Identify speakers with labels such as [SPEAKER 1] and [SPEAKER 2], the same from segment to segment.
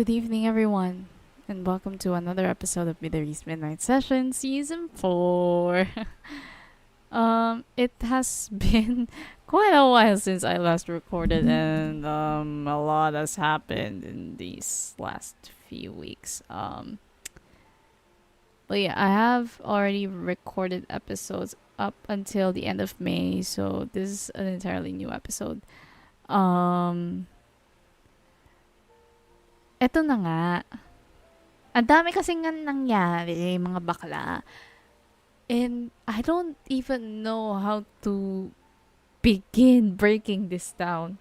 [SPEAKER 1] Good evening, everyone, and welcome to another episode of Midori's Midnight Session, Season 4. It has been quite a while since I last recorded, and a lot has happened in these last few weeks. But yeah, I have already recorded episodes up until the end of May, so this is an entirely new episode. Eto na nga. Ang dami kasi nga nangyari, mga bakla. And I don't even know how to begin breaking this down.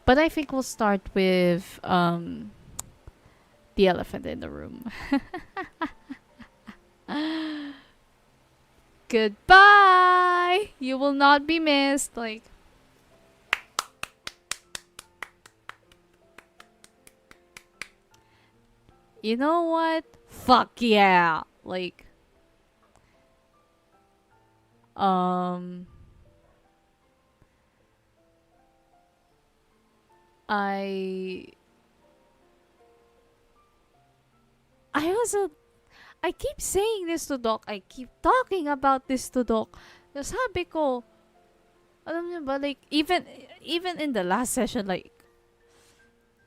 [SPEAKER 1] But I think we'll start with the elephant in the room. Goodbye! You will not be missed. Like, you know what? Fuck yeah! Like, I I keep saying this to Doc. I keep talking about this to Doc. Sabi ko, alam niyo ba, like, even in the last session, like,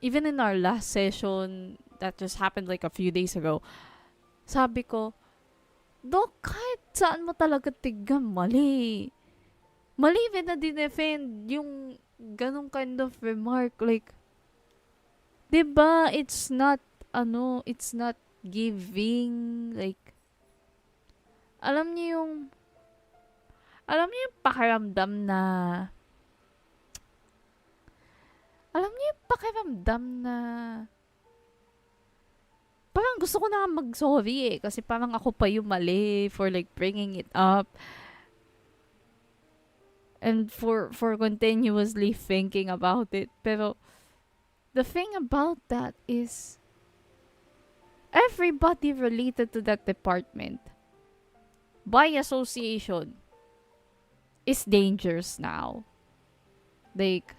[SPEAKER 1] even in our last session that just happened like a few days ago, sabi ko, Doc, kahit saan mo talaga tignan, mali. Mali na dinefend yung ganong kind of remark. Like, diba, it's not giving, like, alam niyo yung pakiramdam na, parang gusto ko na nga mag-sorry kasi parang ako pa yung mali for like bringing it up and for continuously thinking about it. Pero the thing about that is everybody related to that department by association is dangerous now. Like,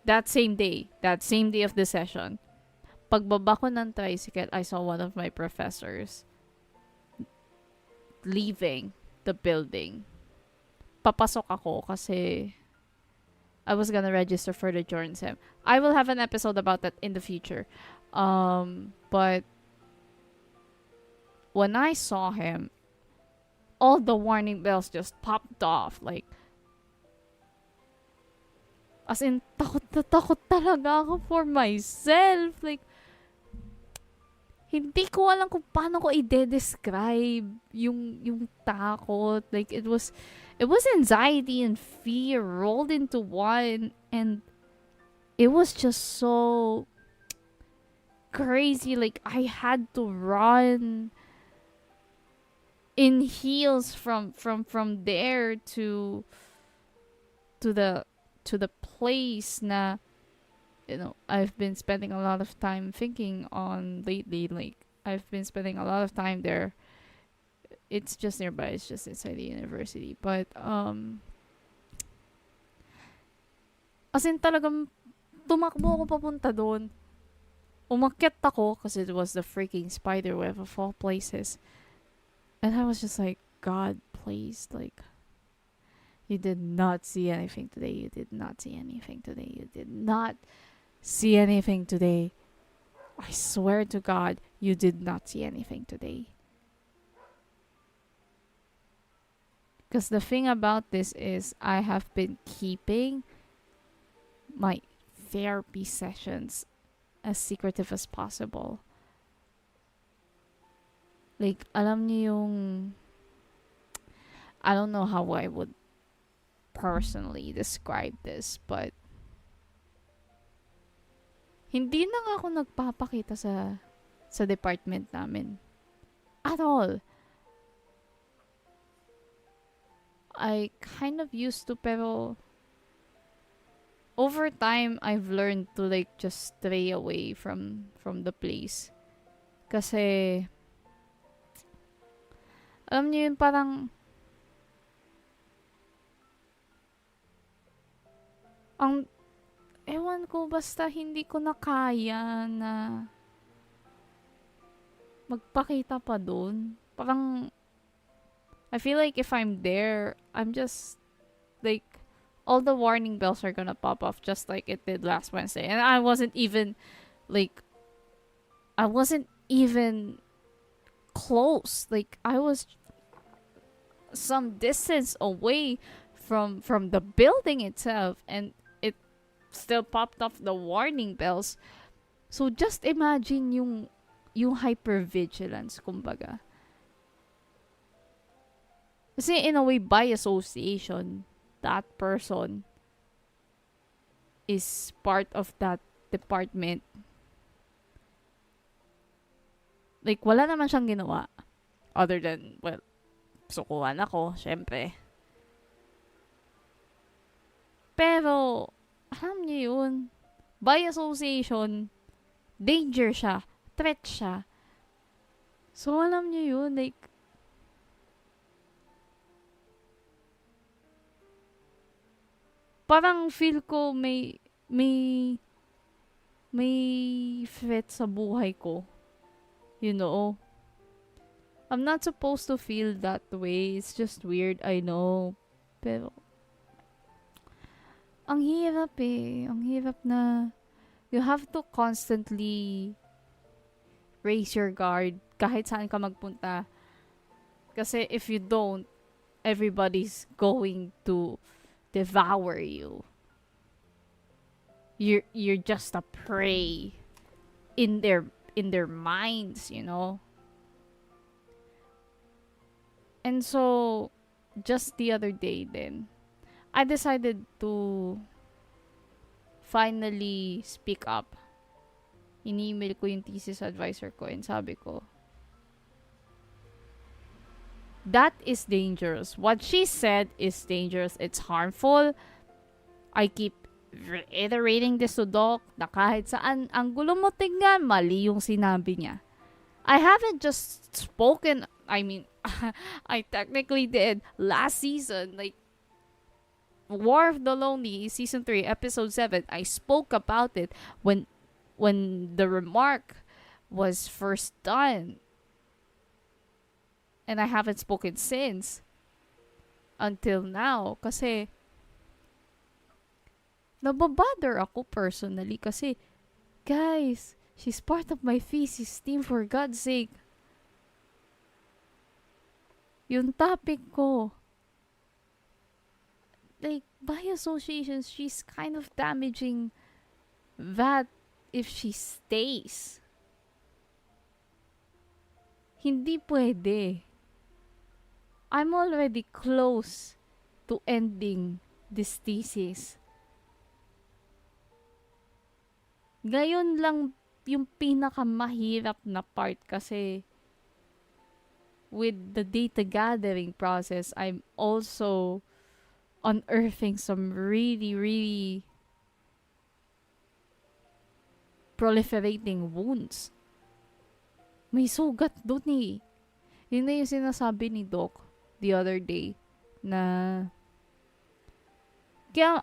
[SPEAKER 1] that same day of the session, pagbaba ko ng tricycle, I saw one of my professors leaving the building. Papasok ako kasi I was gonna register for the Jordan Sem. I will have an episode about that in the future. But when I saw him, all the warning bells just popped off. Like, as in, takot na takot talaga ako for myself. Like, hindi ko alam kung paano ko i-describe yung takot. Like, it was anxiety and fear rolled into one, and it was just so crazy. Like, I had to run in heels from there to the place na, you know, I've been spending a lot of time thinking on lately. Like, I've been spending a lot of time there. It's just nearby. It's just inside the university. But as in, talagang tumakbo ako papunta doon. Umakyat ako kasi it was the freaking spider web of all places. And I was just like, God, please, like, you did not see anything today. You did not see anything today. You did not see anything today. I swear to God, you did not see anything today. Because the thing about this is, I have been keeping my therapy sessions as secretive as possible. Like, alam niyo yung, I don't know how I would personally describe this, but hindi na nga ako nagpapakita sa department namin. At all. I kind of used to, pero over time, I've learned to like just stray away from the place. Kasi, alam niyo yun, parang, ang ewan ko, basta hindi ko na kaya na magpakita pa dun. Parang, I feel like if I'm there, I'm just, like, all the warning bells are gonna pop off just like it did last Wednesday. And like, I wasn't even close. Like, I was some distance away from the building itself, and it still popped off the warning bells. So just imagine yung hypervigilance, kumbaga. Kasi in a way, by association, that person is part of that department. Like, wala naman siyang ginawa. Other than, well, sukuan ako, syempre. Pero, alam niyo yun, by association, danger siya, threat siya. So, alam niyo yun, like, parang feel ko may threat sa buhay ko. You know? I'm not supposed to feel that way. It's just weird, I know. Pero, ang hirap eh. Ang hirap na you have to constantly raise your guard kahit saan ka magpunta. Kasi if you don't, everybody's going to devour you. You're just a prey in their minds, you know. And so just the other day then, I decided to finally speak up. Ini-email ko yung thesis advisor ko and sabi ko, that is dangerous. What she said is dangerous. It's harmful. I keep reiterating this to Doc na kahit saan ang gulo mo tingnan, mali yung sinabi niya. I haven't just spoken, I mean, I technically did last season, like, War of the Lonely, Season 3, Episode 7, I spoke about it when the remark was first done. And I haven't spoken since. Until now. Kasi, nababother ako personally. Kasi, guys, she's part of my thesis team, for God's sake. Yung topic ko, like, by association, she's kind of damaging that if she stays. Hindi pwede. I'm already close to ending this thesis. Ngayon lang yung pinakamahirap na part kasi with the data gathering process, I'm also unearthing some really, really proliferating wounds. May sugat dun eh. Yun na yung sinasabi ni Doc the other day na kaya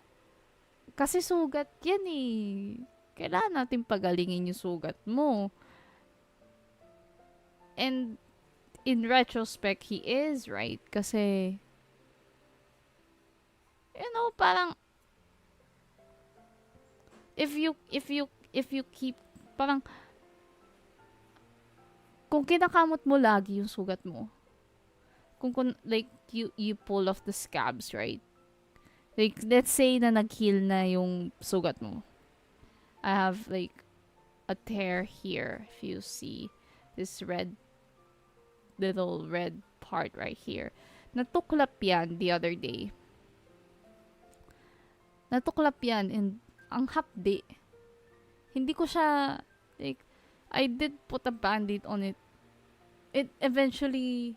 [SPEAKER 1] kasi sugat yan eh. Kailangan natin pagalingin yung sugat mo. And in retrospect, he is right. Kasi you know, parang if you keep parang kung kinakamot mo lagi yung sugat mo, kung like you pull off the scabs, right? Like, let's say na nag-heal na yung sugat mo. I have like a tear here, if you see this little red part right here. Natuklap yan the other day. Natuklap yan and ang hapdi. Hindi ko siya, like, I did put a band-aid on it. It eventually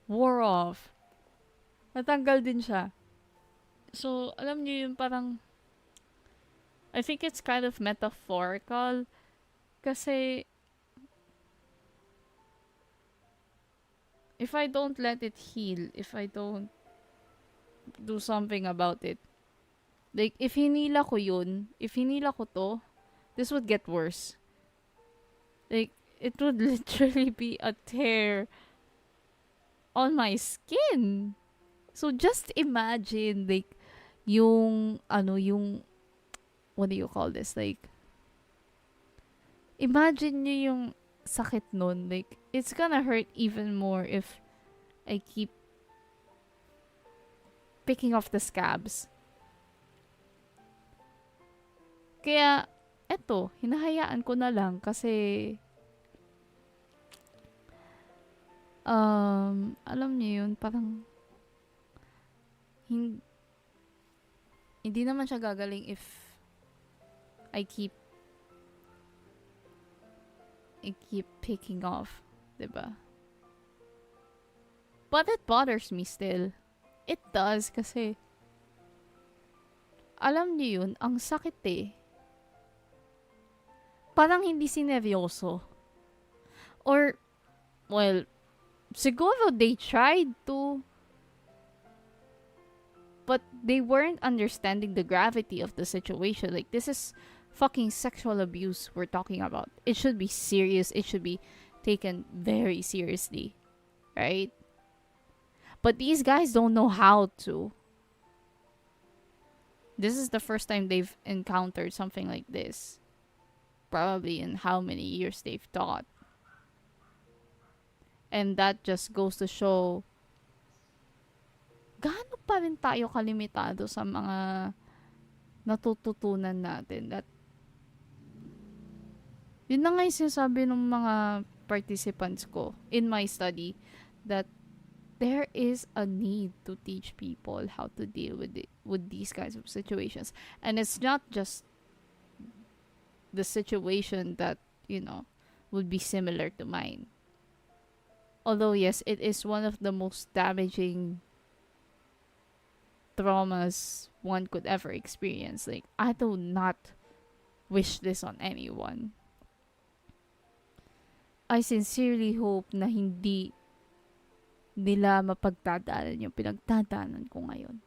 [SPEAKER 1] wore off. Natanggal din siya. So, alam niyo yun, parang I think it's kind of metaphorical kasi if I don't let it heal, if I don't do something about it, Like, if hinila ko yun, if hinila ko to, this would get worse. Like, it would literally be a tear on my skin. So, just imagine, like, yung, what do you call this? Like, imagine nyo yung sakit nun. Like, it's gonna hurt even more if I keep picking off the scabs. Kaya, eto, hinahayaan ko na lang kasi, alam niyo yun, parang, hindi naman siya gagaling if I keep picking off, 'di ba? But it bothers me still. It does kasi alam niyo yun, ang sakit eh. Parang hindi sineryoso. Or, well, siguro they tried to, but they weren't understanding the gravity of the situation. Like, this is fucking sexual abuse we're talking about. It should be serious. It should be taken very seriously. Right? But these guys don't know how to. This is the first time they've encountered something like this. Probably in how many years they've taught. And that just goes to show gaano pa rin tayo kalimitado sa mga natututunan natin. That yun na nga yung sinasabi ng mga participants ko in my study, that there is a need to teach people how to deal with these kinds of situations. And it's not just the situation that, would be similar to mine. Although, yes, it is one of the most damaging traumas one could ever experience. Like, I do not wish this on anyone. I sincerely hope na hindi nila mapagdadaanan yung pinagdadaanan ko ngayon.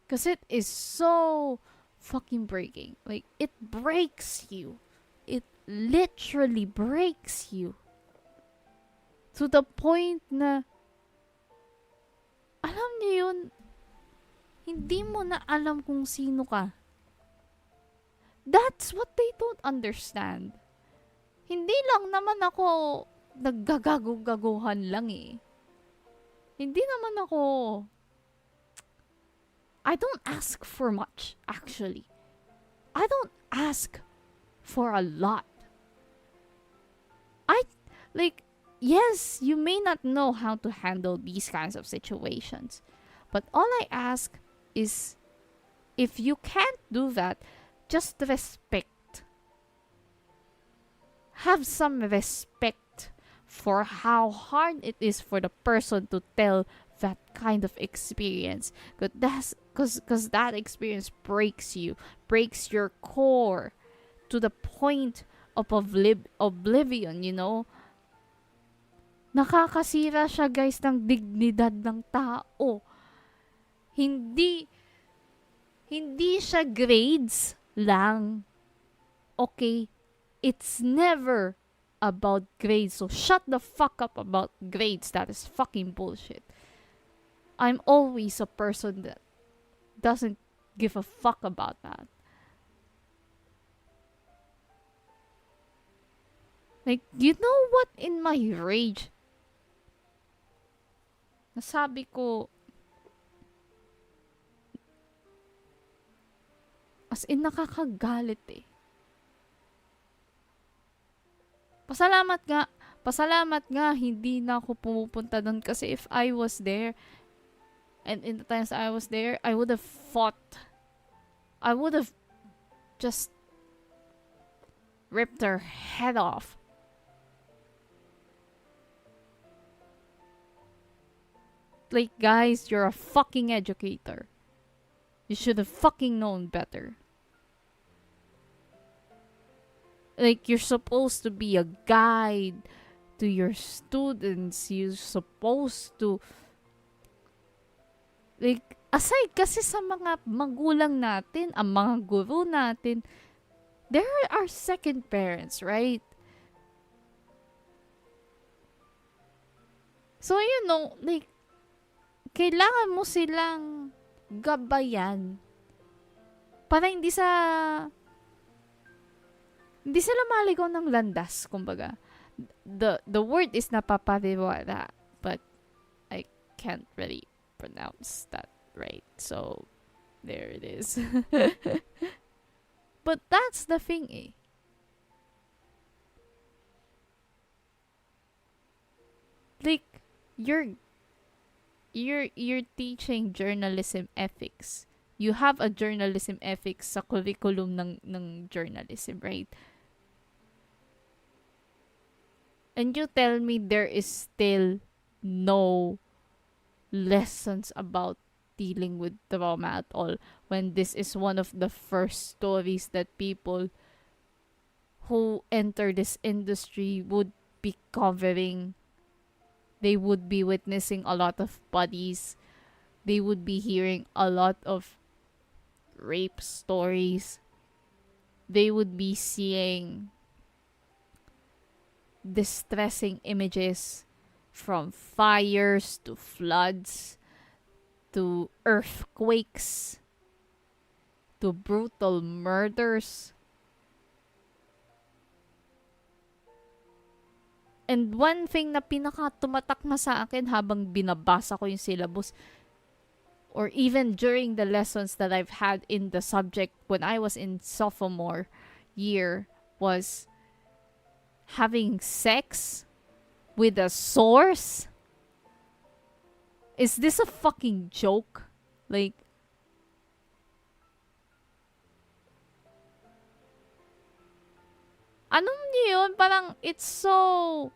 [SPEAKER 1] Because it is so fucking breaking. Like, it breaks you. It literally breaks you. To the point na, alam niyo yun, hindi mo na alam kung sino ka. That's what they don't understand. Hindi lang naman ako naggagago-gaguhan lang eh. Hindi naman ako, I don't ask for much, actually. I don't ask for a lot. Yes, you may not know how to handle these kinds of situations. But all I ask is, if you can't do that, just respect. Have some respect for how hard it is for the person to tell that kind of experience. Because that experience breaks you, breaks your core to the point of oblivion, Nakakasira siya, guys, ng dignidad ng tao. Hindi siya grades lang. Okay? It's never about grades. So shut the fuck up about grades. That is fucking bullshit. I'm always a person that doesn't give a fuck about that. Like, you know what? In my rage, nasabi ko, as in, nakakagalit eh. Pasalamat nga, hindi na ako pumupunta doon. Kasi if I was there, and in the times I was there, I would have fought. I would have just ripped their head off. Like, guys, you're a fucking educator. You should have fucking known better. Like, you're supposed to be a guide to your students. You're supposed to, like, Aside kasi sa mga magulang natin, ang mga guru natin, there are second parents, right? So, like, kailangan mo silang gabayan para hindi sila maligaw ng landas, kumbaga. The word is napapariwara, but I can't really pronounce that right. So, there it is. But that's the thing, eh. Like, you're you're teaching journalism ethics. You have a journalism ethics sa curriculum ng journalism, right? And you tell me there is still no lessons about dealing with trauma at all when this is one of the first stories that people who enter this industry would be covering. They would be witnessing a lot of bodies. They would be hearing a lot of rape stories. They would be seeing distressing images from fires to floods to earthquakes to brutal murders. And one thing na pinaka-tumatak na sa akin habang binabasa ko yung syllabus or even during the lessons that I've had in the subject when I was in sophomore year was having sex with a source. Is this a fucking joke? Like, anong yun? Parang it's so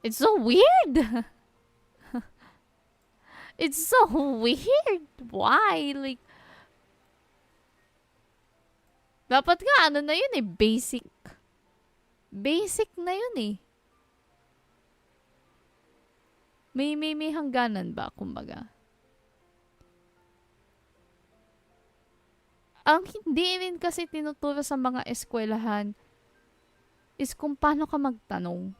[SPEAKER 1] weird. It's so weird. Why? Like, dapat nga, ano na yun eh, basic. Basic na yun eh. May hangganan ba, kumbaga? Ang hindi rin kasi tinuturo sa mga eskwelahan is kung paano ka magtanong.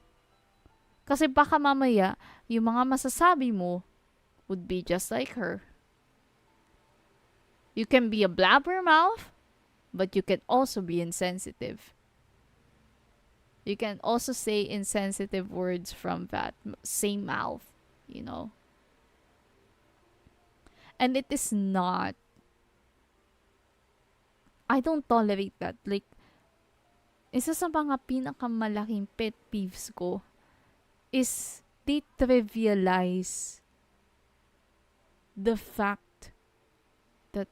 [SPEAKER 1] Kasi baka mamaya, yung mga masasabi mo would be just like her. You can be a blabbermouth, but you can also be insensitive. You can also say insensitive words from that same mouth, you know. And it is not. I don't tolerate that. Like, isa sa mga pinakamalaking pet peeves ko is they trivialize the fact that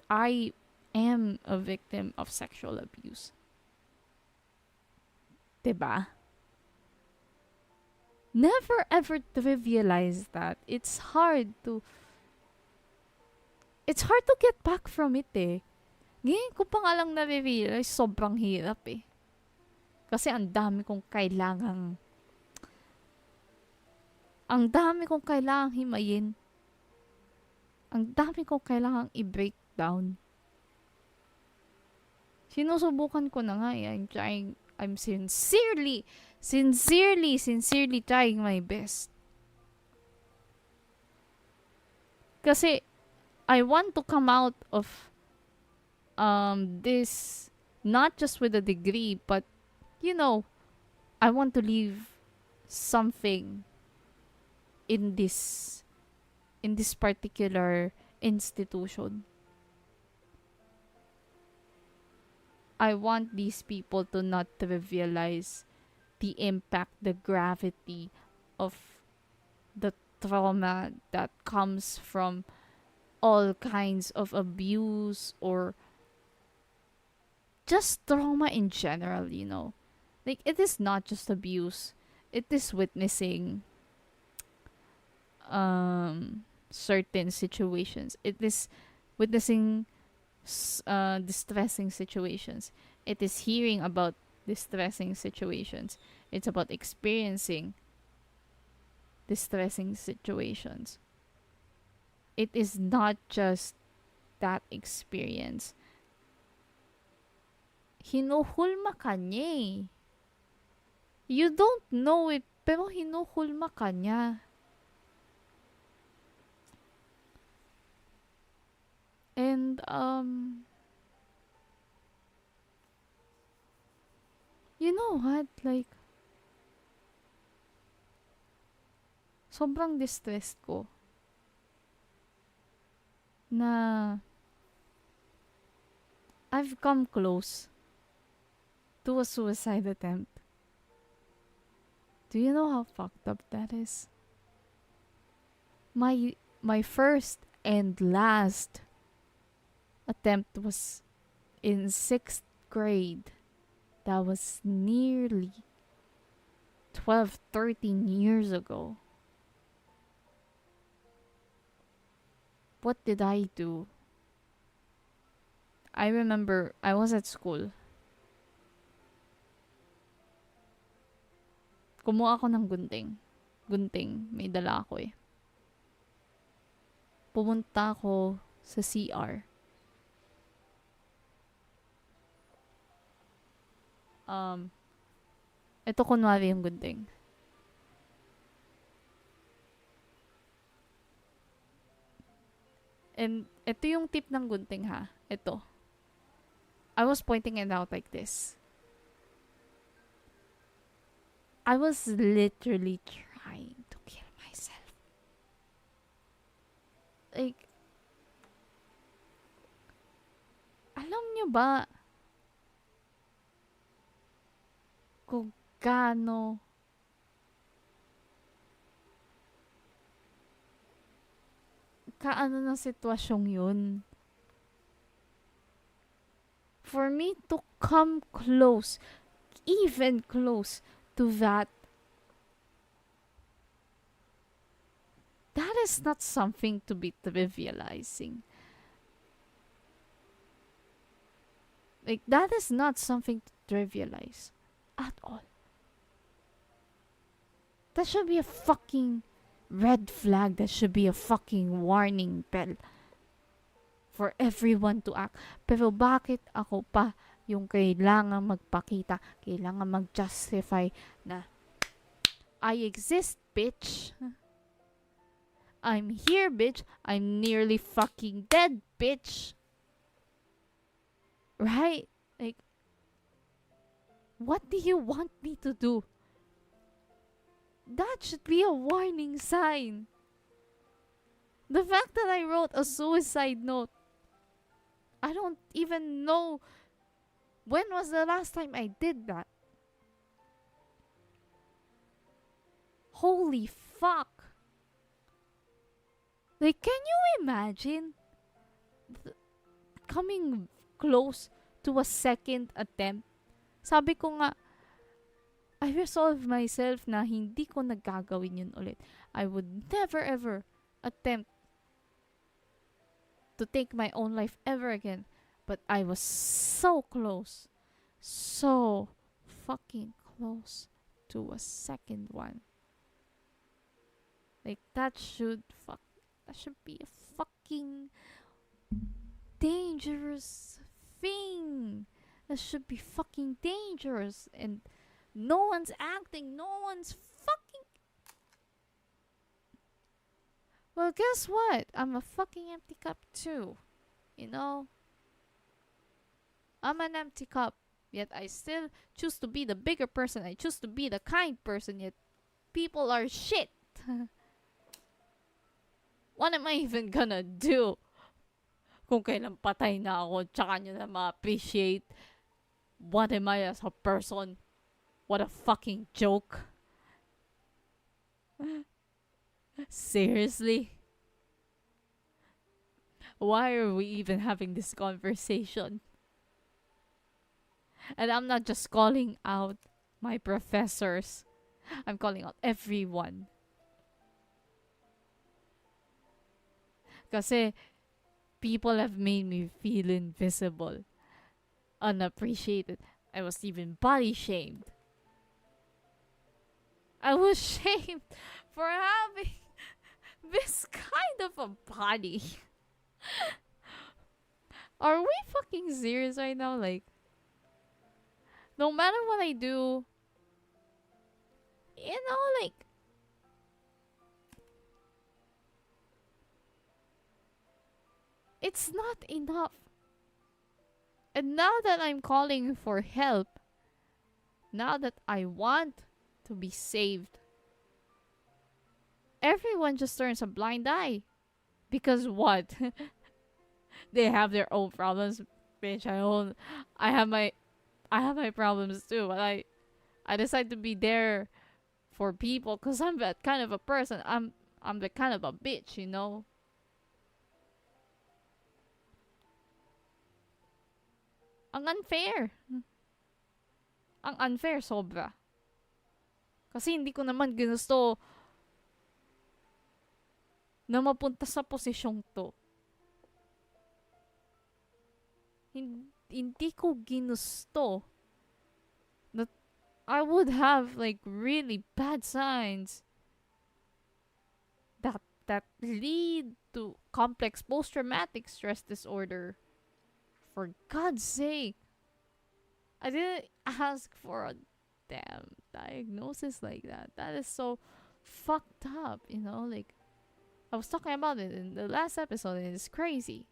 [SPEAKER 1] I am a victim of sexual abuse. Diba? Never ever trivialize that. It's hard to get back from it eh. Ngayon ko pa nga lang na-realize, sobrang hirap eh. Kasi ang dami kong kailangang himayin. Ang dami kong kailangang i-break down. Sinusubukan ko na nga eh. I'm sincerely trying my best. Kasi, I want to come out of this not just with a degree, but you know, I want to leave something in this particular institution. I want these people to not trivialize the impact, the gravity of the trauma that comes from all kinds of abuse or just trauma in general, you know. Like, it is not just abuse. It is witnessing certain situations. It is witnessing distressing situations. It is hearing about distressing situations. It's about experiencing distressing situations. it is not just that experience. Hinuhulma ka niya eh. You don't know it, pero hinuhulma ka niya. And, you know what? Like, sobrang distressed ko na I've come close to a suicide attempt. Do you know how fucked up that is? My first and last attempt was in 6th grade. That was nearly 12, 13 years ago. What did I do? I remember I was at school. Kumuha ako ng gunting. Gunting, may dala ako eh. Pumunta ako sa CR. Ito kunwari yung gunting. And ito yung tip ng gunting ha. Ito. I was pointing it out like this. I was literally trying to kill myself. Like, alam nyo ba kung gaano kaano ng sitwasyong yun? For me to come close, even close to that is not something to be trivializing. Like, that is not something to trivialize at all. That should be a fucking red flag. That should be a fucking warning bell for everyone to act. Pero bakit ako pa yung kailangan magpakita, kailangan mag-justify na I exist, bitch. I'm here, bitch. I'm nearly fucking dead, bitch. Right? Like, what do you want me to do? That should be a warning sign. The fact that I wrote a suicide note, I don't even know when was the last time I did that. Holy fuck. Like, can you imagine coming close to a second attempt? Sabi ko nga, I resolved myself na hindi ko nagagawin yun ulit. I would never ever attempt to take my own life ever again. But I was so close. So fucking close to a second one. Like, that should be a fucking dangerous thing. That should be fucking dangerous. And no one's acting. No one's fucking... Well, guess what? I'm a fucking empty cup too. You know? I'm an empty cup. Yet I still choose to be the bigger person. I choose to be the kind person. Yet people are shit. What am I even gonna do? Kung kailan patay na ako, tsaka nyo na ma-appreciate what am I as a person. What a fucking joke. Seriously? Why are we even having this conversation? And I'm not just calling out my professors. I'm calling out everyone. Kasi people have made me feel invisible, unappreciated. I was even body shamed. I was shamed for having this kind of a body. Are we fucking serious right now? Like, no matter what I do, like, it's not enough. And now that I'm calling for help, now that I want to be saved, everyone just turns a blind eye. Because what? They have their own problems. Bitch, I have my I have my problems too, but I decide to be there for people because I'm that kind of a person. I'm the kind of a bitch, you know. Ang unfair. Ang unfair sobra. Kasi hindi ko naman ginusto na mapunta sa posisyong to. Hindi ko ginusto that I would have like really bad signs that lead to complex post-traumatic stress disorder. For God's sake, I didn't ask for a damn diagnosis like that. That is so fucked up, you know? Like, I was talking about it in the last episode, and it's crazy.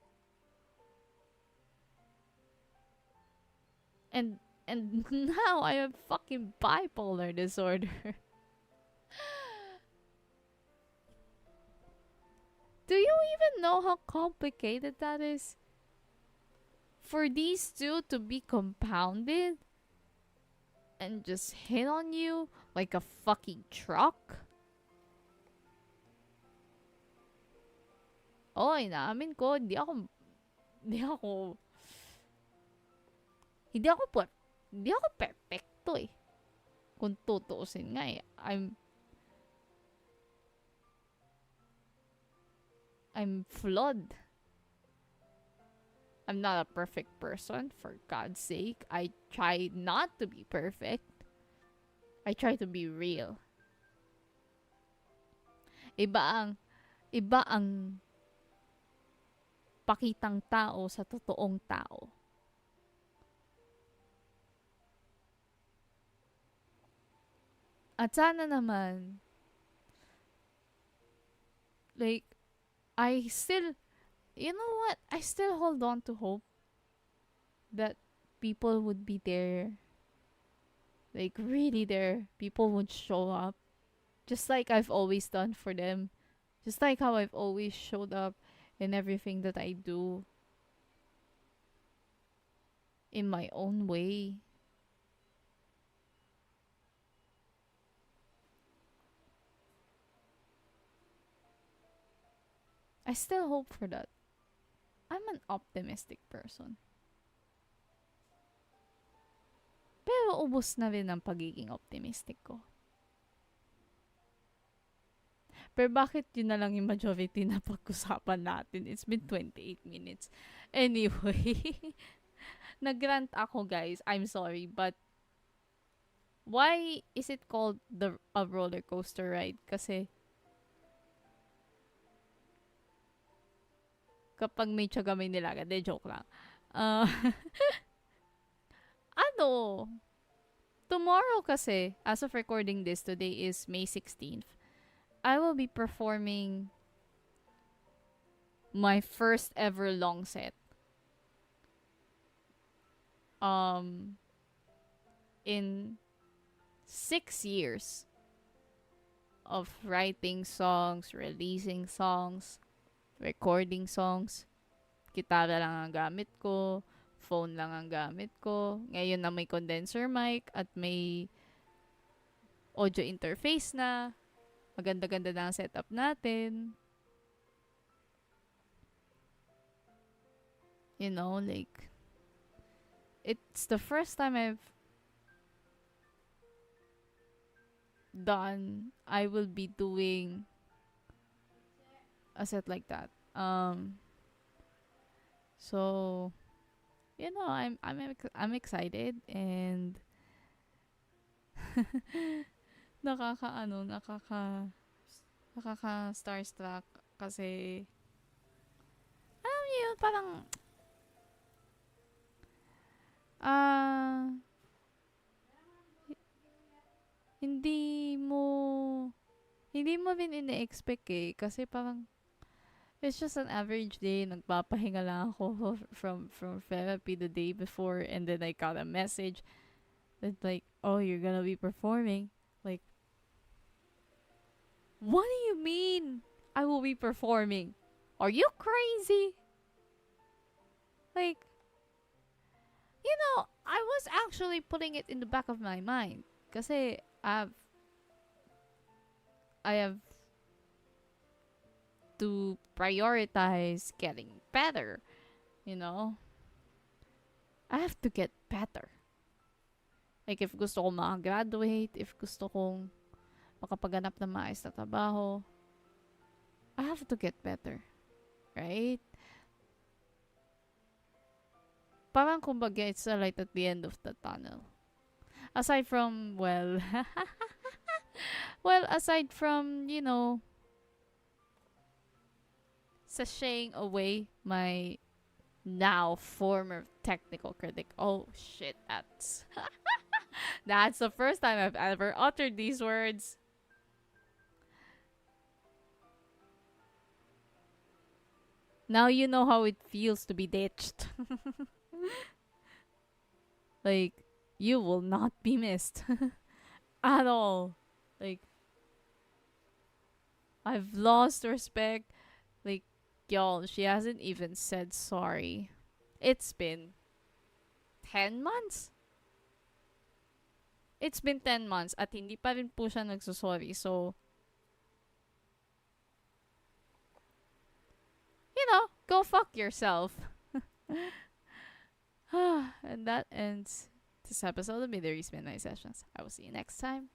[SPEAKER 1] And now I have fucking bipolar disorder. Do you even know how complicated that is? For these two to be compounded and just hit on you like a fucking truck? Oh, inaamin ko, hindi ako perfecto eh. Kung tutuusin nga eh. I'm flawed. I'm not a perfect person, for God's sake. I try not to be perfect. I try to be real. Iba ang pakitang tao sa totoong tao. At sana naman, like, you know what? I still hold on to hope that people would be there. Like, really there. People would show up. Just like I've always done for them. Just like how I've always showed up in everything that I do. In my own way. I still hope for that. I'm an optimistic person. Pero ubos na rin ang pagiging optimistic ko. Pero bakit yun na lang yung majority na pag-usapan natin? It's been 28 minutes. Anyway, nag-rant ako, guys. I'm sorry, but why is it called a roller coaster ride? Kasi kapag may tiyaga may nilaga. De, joke lang. Tomorrow kasi, as of recording this, today is May 16th, I will be performing my first ever long set. In 6 years of writing songs, releasing songs, recording songs, gitara lang ang gamit ko, phone lang ang gamit ko. Ngayon na may condenser mic at may audio interface na. Maganda-ganda na ang setup natin. You know, like, it's the first time I've I will be doing a set like that. So, you know, I'm excited and how nakaka-starstruck kasi, alam niyo yun, parang, ah, hindi mo, hindi mo rin ine-expect eh. Kasi parang, it's just an average day. Nagpapahinga lang ako from therapy the day before, and then I got a message that like, oh, you're gonna be performing. Like, what do you mean I will be performing? Are you crazy? Like, I was actually putting it in the back of my mind. Kasi I have to prioritize getting better, you know? I have to get better. Like, if gusto kong makagraduate, if gusto kong makapaganap ng maayos na trabaho, I have to get better. Right? Parang kumbaga, it's a light at the end of the tunnel. Aside from, well, aside from, sashaying away my now former technical critic. Oh shit, that's the first time I've ever uttered these words. Now you know how it feels to be ditched. Like, you will not be missed at all. Like, I've lost respect. Like, y'all, she hasn't even said sorry. It's been 10 months. It's been 10 months at hindi pa rin po siya nagsusorry. So, go fuck yourself. And that ends this episode of Midori's Midnight Sessions. I will see you next time.